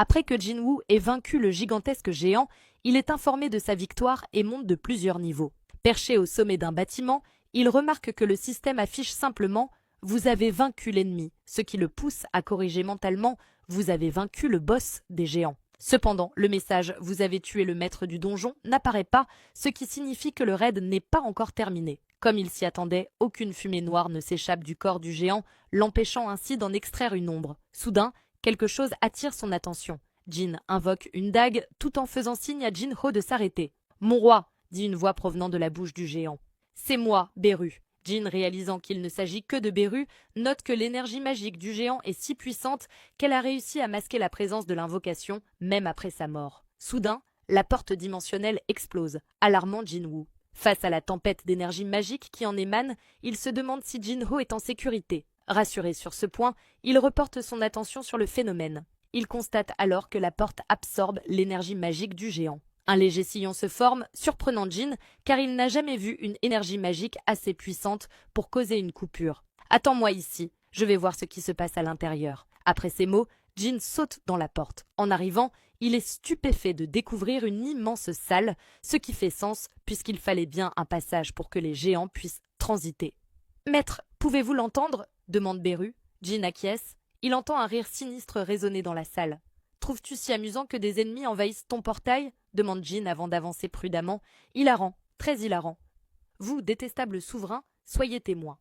Après que Jinwoo ait vaincu le gigantesque géant, il est informé de sa victoire et monte de plusieurs niveaux. Perché au sommet d'un bâtiment, il remarque que le système affiche simplement « Vous avez vaincu l'ennemi », ce qui le pousse à corriger mentalement « Vous avez vaincu le boss des géants ». Cependant, le message « Vous avez tué le maître du donjon » n'apparaît pas, ce qui signifie que le raid n'est pas encore terminé. Comme il s'y attendait, aucune fumée noire ne s'échappe du corps du géant, l'empêchant ainsi d'en extraire une ombre. Soudain, quelque chose attire son attention. Jin invoque une dague tout en faisant signe à Jinho de s'arrêter. « Mon roi !» dit une voix provenant de la bouche du géant. « C'est moi, Beru. » Jin, réalisant qu'il ne s'agit que de Beru, note que l'énergie magique du géant est si puissante qu'elle a réussi à masquer la présence de l'invocation, même après sa mort. Soudain, la porte dimensionnelle explose, alarmant Jinwoo. Face à la tempête d'énergie magique qui en émane, il se demande si Jinho est en sécurité. Rassuré sur ce point, il reporte son attention sur le phénomène. Il constate alors que la porte absorbe l'énergie magique du géant. Un léger sillon se forme, surprenant Jin, car il n'a jamais vu une énergie magique assez puissante pour causer une coupure. « Attends-moi ici, je vais voir ce qui se passe à l'intérieur. » Après ces mots, Jin saute dans la porte. En arrivant, il est stupéfait de découvrir une immense salle, ce qui fait sens puisqu'il fallait bien un passage pour que les géants puissent transiter. « Maître, pouvez-vous l'entendre » demande Beru. Jin acquiesce. Il entend un rire sinistre résonner dans la salle. « Trouves-tu si amusant que des ennemis envahissent ton portail ?» demande Jin avant d'avancer prudemment. « Hilarant, très hilarant. Vous, détestable souverain, soyez témoin.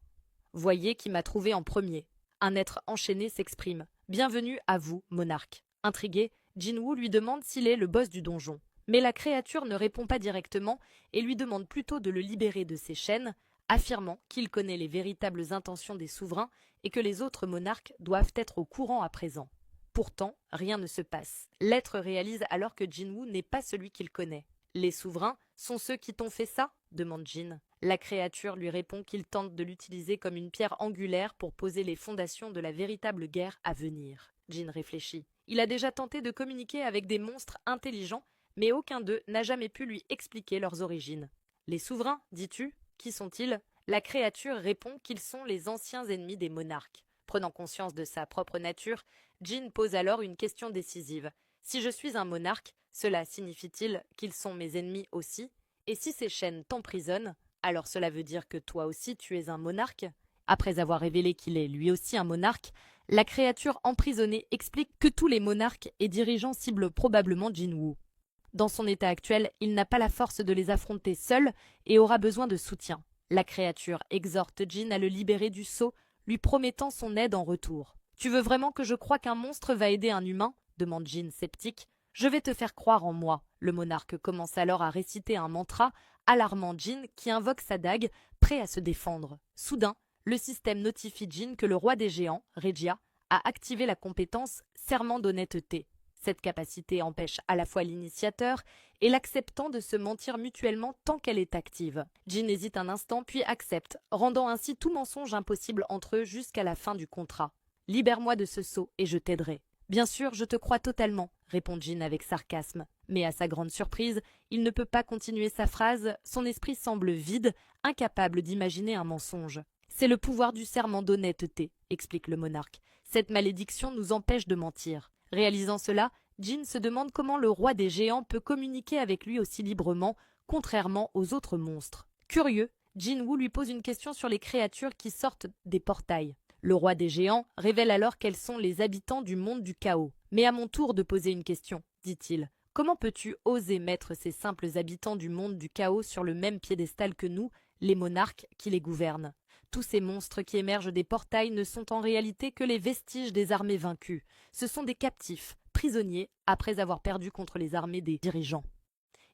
Voyez qui m'a trouvé en premier. » Un être enchaîné s'exprime. « Bienvenue à vous, monarque. » Intrigué, Jinwoo lui demande s'il est le boss du donjon. Mais la créature ne répond pas directement et lui demande plutôt de le libérer de ses chaînes, affirmant qu'il connaît les véritables intentions des souverains et que les autres monarques doivent être au courant à présent. Pourtant, rien ne se passe. L'être réalise alors que Jinwoo n'est pas celui qu'il connaît. « Les souverains sont ceux qui t'ont fait ça ?» demande Jin. La créature lui répond qu'il tente de l'utiliser comme une pierre angulaire pour poser les fondations de la véritable guerre à venir. Jin réfléchit. Il a déjà tenté de communiquer avec des monstres intelligents, mais aucun d'eux n'a jamais pu lui expliquer leurs origines. « Les souverains, dis-tu ? Qui sont-ils » La créature répond qu'ils sont les anciens ennemis des monarques. Prenant conscience de sa propre nature, Jin pose alors une question décisive. Si je suis un monarque, cela signifie-t-il qu'ils sont mes ennemis aussi? Et si ces chaînes t'emprisonnent, alors cela veut dire que toi aussi tu es un monarque? Après avoir révélé qu'il est lui aussi un monarque, la créature emprisonnée explique que tous les monarques et dirigeants ciblent probablement Jinwoo. Dans son état actuel, il n'a pas la force de les affronter seul et aura besoin de soutien. La créature exhorte Jin à le libérer du sceau, lui promettant son aide en retour. « Tu veux vraiment que je croie qu'un monstre va aider un humain ?» demande Jin sceptique. « Je vais te faire croire en moi. » Le monarque commence alors à réciter un mantra, alarmant Jin qui invoque sa dague, prêt à se défendre. Soudain, le système notifie Jin que le roi des géants, Regia, a activé la compétence « serment d'honnêteté ». Cette capacité empêche à la fois l'initiateur et l'acceptant de se mentir mutuellement tant qu'elle est active. Jin hésite un instant puis accepte, rendant ainsi tout mensonge impossible entre eux jusqu'à la fin du contrat. « Libère-moi de ce sceau et je t'aiderai. »« Bien sûr, je te crois totalement, » répond Jin avec sarcasme. Mais à sa grande surprise, il ne peut pas continuer sa phrase, son esprit semble vide, incapable d'imaginer un mensonge. « C'est le pouvoir du serment d'honnêteté, » explique le monarque. « Cette malédiction nous empêche de mentir. » Réalisant cela, Jin se demande comment le roi des géants peut communiquer avec lui aussi librement, contrairement aux autres monstres. Curieux, Jinwoo lui pose une question sur les créatures qui sortent des portails. Le roi des géants révèle alors qu'elles sont les habitants du monde du chaos. « Mais à mon tour de poser une question, » dit-il. « Comment peux-tu oser mettre ces simples habitants du monde du chaos sur le même piédestal que nous, les monarques qui les gouvernent ? Tous ces monstres qui émergent des portails ne sont en réalité que les vestiges des armées vaincues. Ce sont des captifs, prisonniers, après avoir perdu contre les armées des dirigeants.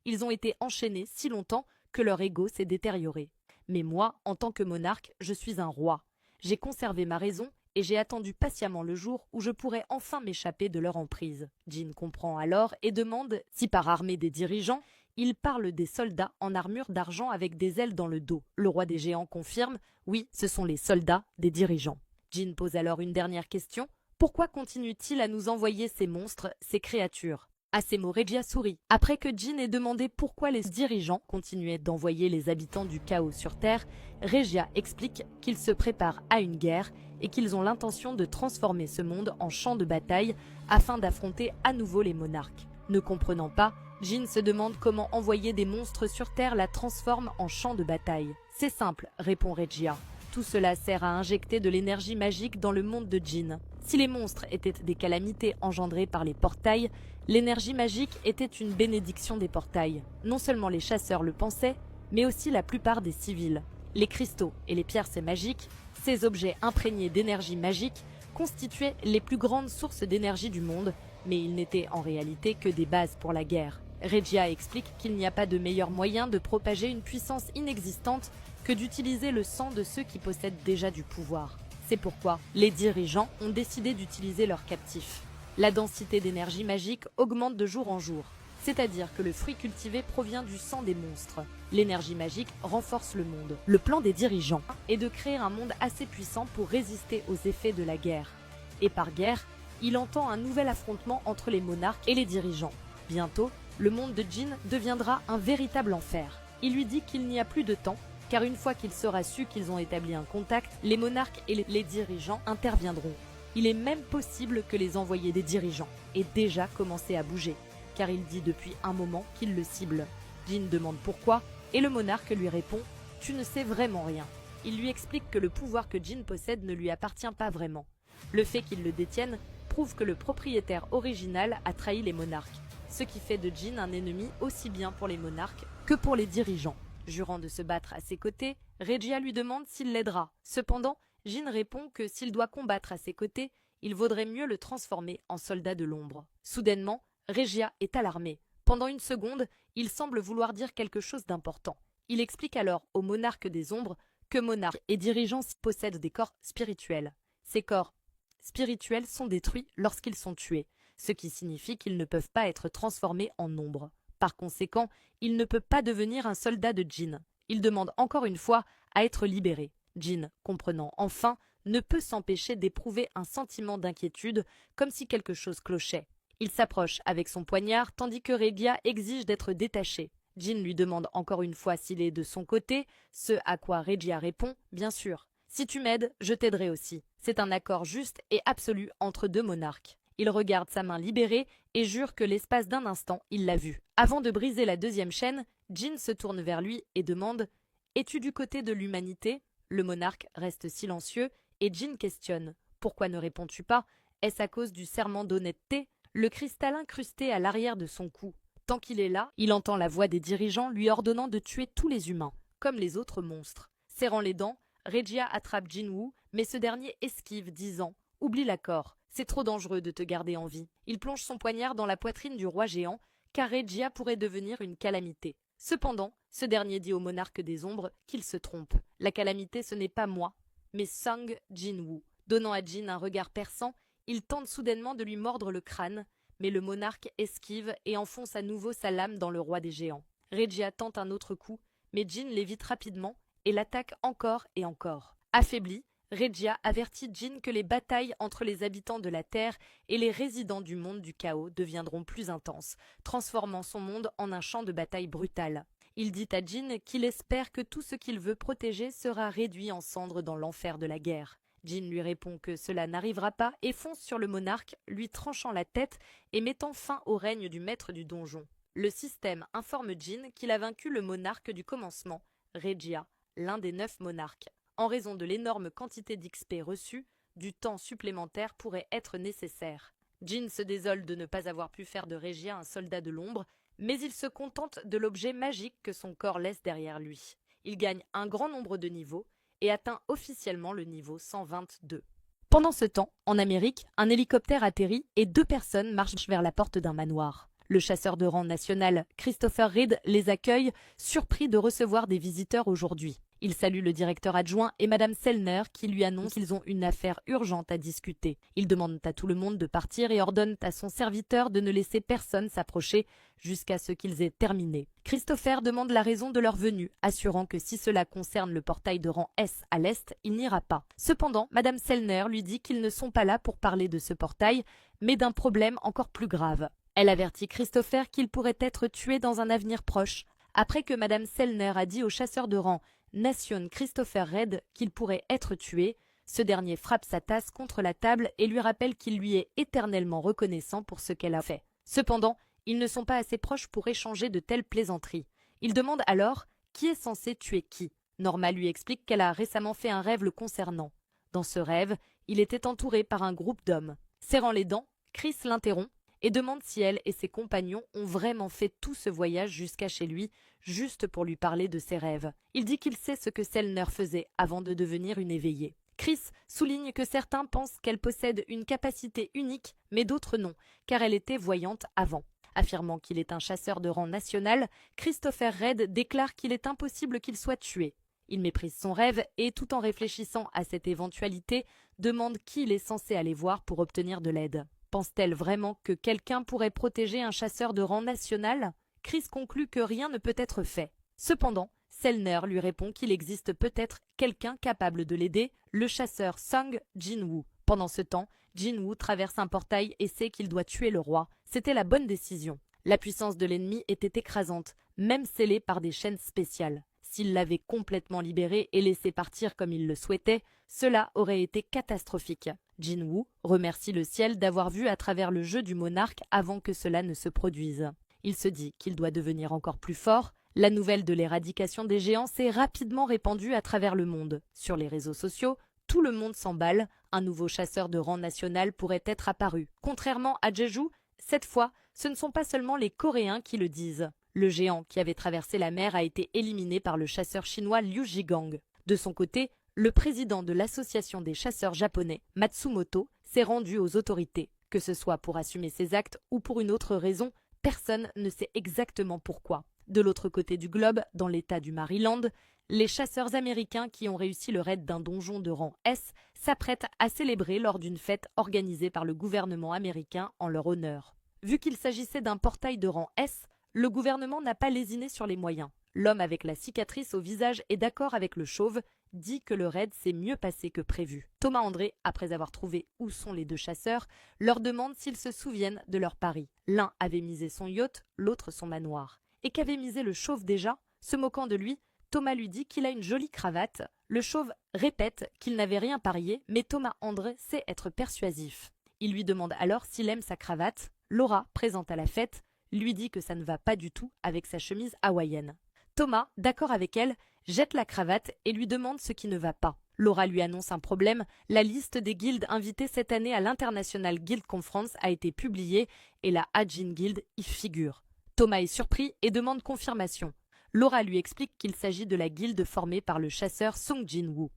Ils ont été enchaînés si longtemps que leur ego s'est détérioré. Mais moi, en tant que monarque, je suis un roi. J'ai conservé ma raison et j'ai attendu patiemment le jour où je pourrais enfin m'échapper de leur emprise. » Jin comprend alors et demande si par armée des dirigeants, il parle des soldats en armure d'argent avec des ailes dans le dos. Le roi des géants confirme « Oui, ce sont les soldats des dirigeants. » Jin pose alors une dernière question. Pourquoi continue-t-il à nous envoyer ces monstres, ces créatures? À ces mots, Regia sourit. Après que Jin ait demandé pourquoi les dirigeants continuaient d'envoyer les habitants du chaos sur Terre, Regia explique qu'ils se préparent à une guerre et qu'ils ont l'intention de transformer ce monde en champ de bataille afin d'affronter à nouveau les monarques. Ne comprenant pas, Jin se demande comment envoyer des monstres sur Terre la transforme en champ de bataille. C'est simple, répond Regia. Tout cela sert à injecter de l'énergie magique dans le monde de Jin. Si les monstres étaient des calamités engendrées par les portails, l'énergie magique était une bénédiction des portails. Non seulement les chasseurs le pensaient, mais aussi la plupart des civils. Les cristaux et les pierres magiques, ces objets imprégnés d'énergie magique, constituaient les plus grandes sources d'énergie du monde, mais ils n'étaient en réalité que des bases pour la guerre. Regia explique qu'il n'y a pas de meilleur moyen de propager une puissance inexistante que d'utiliser le sang de ceux qui possèdent déjà du pouvoir. C'est pourquoi les dirigeants ont décidé d'utiliser leurs captifs. La densité d'énergie magique augmente de jour en jour, c'est-à-dire que le fruit cultivé provient du sang des monstres. L'énergie magique renforce le monde. Le plan des dirigeants est de créer un monde assez puissant pour résister aux effets de la guerre. Et par guerre, il entend un nouvel affrontement entre les monarques et les dirigeants. Bientôt, le monde de Jin deviendra un véritable enfer. Il lui dit qu'il n'y a plus de temps, car une fois qu'il sera su qu'ils ont établi un contact, les monarques et les dirigeants interviendront. Il est même possible que les envoyés des dirigeants aient déjà commencé à bouger, car il dit depuis un moment qu'il le cible. Jin demande pourquoi, et le monarque lui répond « Tu ne sais vraiment rien ». Il lui explique que le pouvoir que Jin possède ne lui appartient pas vraiment. Le fait qu'il le détienne prouve que le propriétaire original a trahi les monarques, ce qui fait de Jin un ennemi aussi bien pour les monarques que pour les dirigeants. Jurant de se battre à ses côtés, Regia lui demande s'il l'aidera. Cependant, Jin répond que s'il doit combattre à ses côtés, il vaudrait mieux le transformer en soldat de l'ombre. Soudainement, Regia est alarmé. Pendant une seconde, il semble vouloir dire quelque chose d'important. Il explique alors au monarque des ombres que monarques et dirigeants possèdent des corps spirituels. Ces corps spirituels sont détruits lorsqu'ils sont tués, ce qui signifie qu'ils ne peuvent pas être transformés en ombre. Par conséquent, il ne peut pas devenir un soldat de Jin. Il demande encore une fois à être libéré. Jin, comprenant enfin, ne peut s'empêcher d'éprouver un sentiment d'inquiétude, comme si quelque chose clochait. Il s'approche avec son poignard tandis que Regia exige d'être détaché. Jin lui demande encore une fois s'il est de son côté, ce à quoi Regia répond « Bien sûr. Si tu m'aides, je t'aiderai aussi. » C'est un accord juste et absolu entre deux monarques. Il regarde sa main libérée et jure que l'espace d'un instant, il l'a vue. Avant de briser la deuxième chaîne, Jin se tourne vers lui et demande « Es-tu du côté de l'humanité ?» Le monarque reste silencieux et Jin questionne « Pourquoi ne réponds-tu pas? Est-ce à cause du serment d'honnêteté ?» Le cristal incrusté à l'arrière de son cou. Tant qu'il est là, il entend la voix des dirigeants lui ordonnant de tuer tous les humains, comme les autres monstres. Serrant les dents, Regia attrape Jinwoo, mais ce dernier esquive, disant « Oublie l'accord, c'est trop dangereux de te garder en vie. » Il plonge son poignard dans la poitrine du roi géant, car Regia pourrait devenir une calamité. Cependant, ce dernier dit au monarque des ombres qu'il se trompe. La calamité, ce n'est pas moi, mais Sung Jinwoo. Donnant à Jin un regard perçant, il tente soudainement de lui mordre le crâne, mais le monarque esquive et enfonce à nouveau sa lame dans le roi des géants. Regia tente un autre coup, mais Jin l'évite rapidement et l'attaque encore et encore. Affaibli, Regia avertit Jin que les batailles entre les habitants de la Terre et les résidents du monde du chaos deviendront plus intenses, transformant son monde en un champ de bataille brutal. Il dit à Jin qu'il espère que tout ce qu'il veut protéger sera réduit en cendres dans l'enfer de la guerre. Jin lui répond que cela n'arrivera pas et fonce sur le monarque, lui tranchant la tête et mettant fin au règne du maître du donjon. Le système informe Jin qu'il a vaincu le monarque du commencement, Regia, l'un des 9 monarques. En raison de l'énorme quantité d'XP reçue, du temps supplémentaire pourrait être nécessaire. Jin se désole de ne pas avoir pu faire de Regia un soldat de l'ombre, mais il se contente de l'objet magique que son corps laisse derrière lui. Il gagne un grand nombre de niveaux et atteint officiellement le niveau 122. Pendant ce temps, en Amérique, un hélicoptère atterrit et 2 personnes marchent vers la porte d'un manoir. Le chasseur de rang national, Christopher Reed, les accueille, surpris de recevoir des visiteurs aujourd'hui. Il salue le directeur adjoint et Madame Sellner qui lui annonce qu'ils ont une affaire urgente à discuter. Il demande à tout le monde de partir et ordonne à son serviteur de ne laisser personne s'approcher jusqu'à ce qu'ils aient terminé. Christopher demande la raison de leur venue, assurant que si cela concerne le portail de rang S à l'est, il n'ira pas. Cependant, Madame Sellner lui dit qu'ils ne sont pas là pour parler de ce portail, mais d'un problème encore plus grave. Elle avertit Christopher qu'il pourrait être tué dans un avenir proche, après que Madame Sellner a dit au chasseur de rang Nation Christopher Red qu'il pourrait être tué. Ce dernier frappe sa tasse contre la table et lui rappelle qu'il lui est éternellement reconnaissant pour ce qu'elle a fait. Cependant, ils ne sont pas assez proches pour échanger de telles plaisanteries. Il demande alors qui est censé tuer qui. Norma lui explique qu'elle a récemment fait un rêve le concernant. Dans ce rêve, il était entouré par un groupe d'hommes. Serrant les dents, Chris l'interrompt et demande si elle et ses compagnons ont vraiment fait tout ce voyage jusqu'à chez lui, juste pour lui parler de ses rêves. Il dit qu'il sait ce que Sellner faisait avant de devenir une éveillée. Chris souligne que certains pensent qu'elle possède une capacité unique, mais d'autres non, car elle était voyante avant. Affirmant qu'il est un chasseur de rang national, Christopher Red déclare qu'il est impossible qu'il soit tué. Il méprise son rêve et, tout en réfléchissant à cette éventualité, demande qui il est censé aller voir pour obtenir de l'aide. Pense-t-elle vraiment que quelqu'un pourrait protéger un chasseur de rang national? Chris conclut que rien ne peut être fait. Cependant, Sellner lui répond qu'il existe peut-être quelqu'un capable de l'aider, le chasseur Sung Jin-woo. Pendant ce temps, Jin-woo traverse un portail et sait qu'il doit tuer le roi. C'était la bonne décision. La puissance de l'ennemi était écrasante, même scellée par des chaînes spéciales. S'il l'avait complètement libéré et laissé partir comme il le souhaitait, cela aurait été catastrophique. Jin-woo remercie le ciel d'avoir vu à travers le jeu du monarque avant que cela ne se produise. Il se dit qu'il doit devenir encore plus fort. La nouvelle de l'éradication des géants s'est rapidement répandue à travers le monde. Sur les réseaux sociaux, tout le monde s'emballe. Un nouveau chasseur de rang national pourrait être apparu. Contrairement à Jeju, cette fois, ce ne sont pas seulement les Coréens qui le disent. Le géant qui avait traversé la mer a été éliminé par le chasseur chinois Liu Jigang. De son côté, le président de l'association des chasseurs japonais, Matsumoto, s'est rendu aux autorités. Que ce soit pour assumer ses actes ou pour une autre raison, personne ne sait exactement pourquoi. De l'autre côté du globe, dans l'état du Maryland, les chasseurs américains qui ont réussi le raid d'un donjon de rang S s'apprêtent à célébrer lors d'une fête organisée par le gouvernement américain en leur honneur. Vu qu'il s'agissait d'un portail de rang S, le gouvernement n'a pas lésiné sur les moyens. L'homme avec la cicatrice au visage est d'accord avec le chauve, dit que le raid s'est mieux passé que prévu. Thomas André, après avoir trouvé où sont les deux chasseurs, leur demande s'ils se souviennent de leur pari. L'un avait misé son yacht, l'autre son manoir. Et qu'avait misé le chauve déjà? Se moquant de lui, Thomas lui dit qu'il a une jolie cravate. Le chauve répète qu'il n'avait rien parié, mais Thomas André sait être persuasif. Il lui demande alors s'il aime sa cravate. Laura, présente à la fête, lui dit que ça ne va pas du tout avec sa chemise hawaïenne. Thomas, d'accord avec elle, jette la cravate et lui demande ce qui ne va pas. Laura lui annonce un problème, la liste des guildes invitées cette année à l'International Guild Conference a été publiée et la Hajin Guild y figure. Thomas est surpris et demande confirmation. Laura lui explique qu'il s'agit de la guilde formée par le chasseur Sung Jin-woo.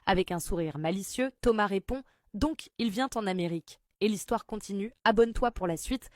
Avec un sourire malicieux, Thomas répond « Donc, il vient en Amérique ». Et l'histoire continue, abonne-toi pour la suite.